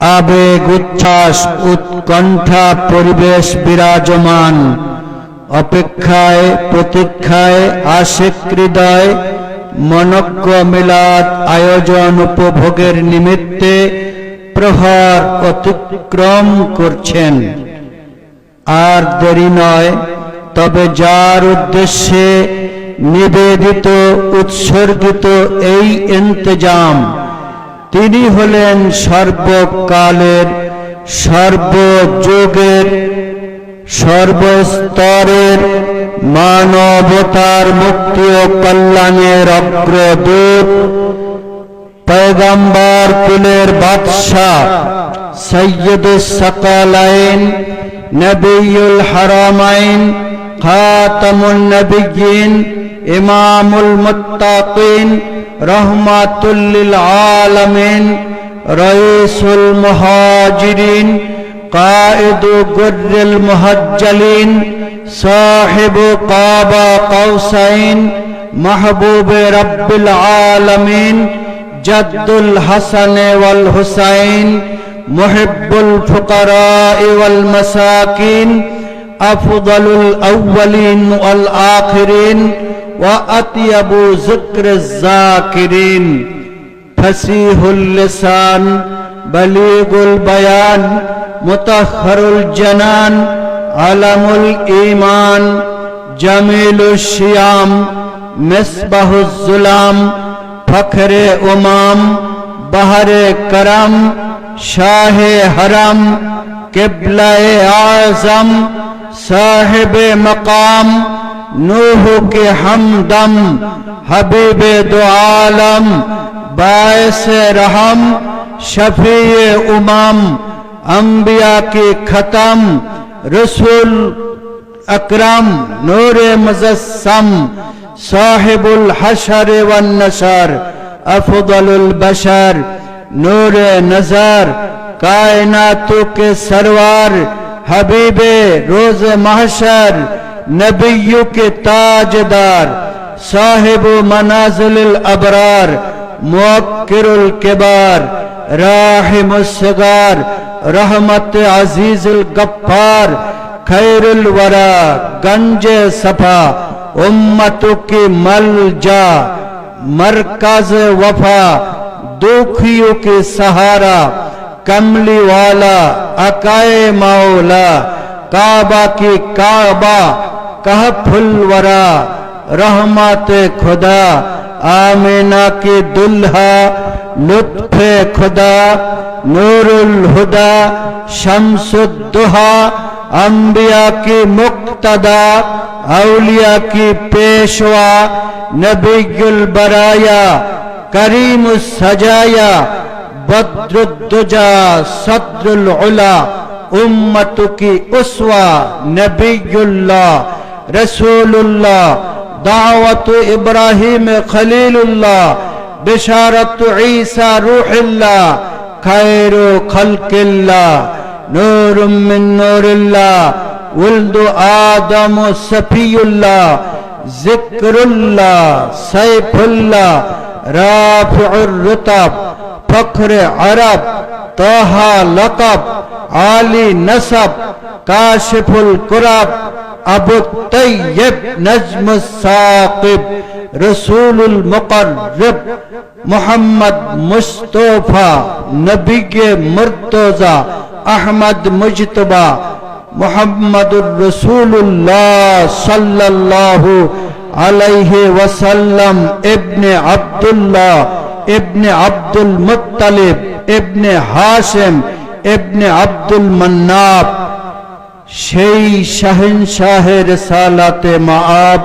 আবেগ উচ্ছ্বাস উৎকণ্ঠা পরিবেশ বিরাজমান। অপেক্ষায় প্রতীক্ষায় আশিক হৃদয় মনজ্ঞ মিলাদ আয়োজন উপভোগের নিমিত্তে প্রহর অতিক্রম করছেন। আর দেরি নয়, তবে যার উদ্দেশ্যে নিবেদিত উৎসর্গিত এই ইন্তজাম, তিনি হলেন সর্বকালের সর্বযুগের সর্বস্তরের মানবতার মুক্তি ও কল্যাণের অগ্রদূত, পয়গম্বর কুলের বাদশাহ, সৈয়দুস সাকালাইন, নবিয়ুল হারামাইন, খাতামুন নবিয়্যিন, ইমামুল মুত্তাকিন, রহমাতুল লিল আলামিন, রাইসুল মুহাজিরিন, কায়েদু গুররিল মুহাজ্জালিন, সাহিবু কাবা কাউসাইন, মাহবুবে রাব্বিল আলামিন, জাদ্দুল হাসান ওয়াল হুসাইন, মুহিব্বুল ফুকারা ওয়াল মাসাকিন, আফদালুল আউয়ালিন ওয়াল আখিরিন, ওয়া আতিয়াবু যিকরিজ যাকিরিন, ফাসিহুল লিসান, বালিগুল বায়ান, মুতাহহারুল জানান, আলামুল ঈমান, জামিলুশ শিয়াম, মিসবাহুজ জুলাম, ফখরে উমাম, বাহরে করম, শাহে হরম, কিবলায়ে আযম, সাহেবে মকাম, নূহ के हमदम, हबीबे दो आलम, बाइसे रहम, शफीए उमम, अंबिया की खत्म, रसूल अकरम, नूरे मुजस्सम, साहिबुल हशर वन नशर, अफदलुल बशर, नूरे नजर, कायनातों के सरवार, हबीबे रोज महशर, नबियों के ताजदार, साहिबु मनाजिल अबरार, मुअक्किरुल किबार, राहिमुस सगार, रहमत अजीजुल गफ्फार, खैरुल वरा, गंजे सफा, उम्मतों की मलजा, मरकज वफा, दुखियों के सहारा, कमली वाला, अकाए मौला, काबा की काबा, कहफुल वरा, रहमत खुदा, आमिना की दुल्हा, लुत्फे खुदा, नूरुल हुदा, शम्सुद्दुहा, अंबिया की मुक्तदा, औलिया की पेशवा, नबीयुल बराया, करीमुस सजाया, बद्रुद्दुजा, सद्रुल उला, उम्मत की उसवा, नबीयुल्लाह, रसूलुल्लाह, दावत इब्राहिम खलीलुल्लाह, बिशारत ईसा रूहुल्लाह, खैरु खल्किल्लाह, नूरुम मिन नूरिल्लाह, वल्दु आदम सफीयुल्लाह, जिक्रुल्लाह, सैफुल्लाह, राफिउर रुतब, फख्र अरब, ताहा लक़ब, आली नसब, काशिफुल कुरब, अबू तय्यब, नज्मुस साक़िब, रसूलुल मुक़र्रब, मुहम्मद मुस्तफ़ा, नबी के मुर्तज़ा, अहमद मुज्तबा, मुहम्मदुर रसूलुल्लाह सल्लल्लाहु अलैहि वसल्लम, इब्ने अब्दुल्लाह, इब्ने अब्दुल मुत्तलिब, इब्ने हाशिम, इब्ने अब्दुल मन्नाब, সেই শাহেনশাহে রিসালাতে মাআব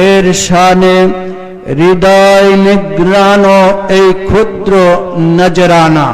এর শানে হৃদয় নিগ্রানো এই ক্ষুদ্র নজরানা।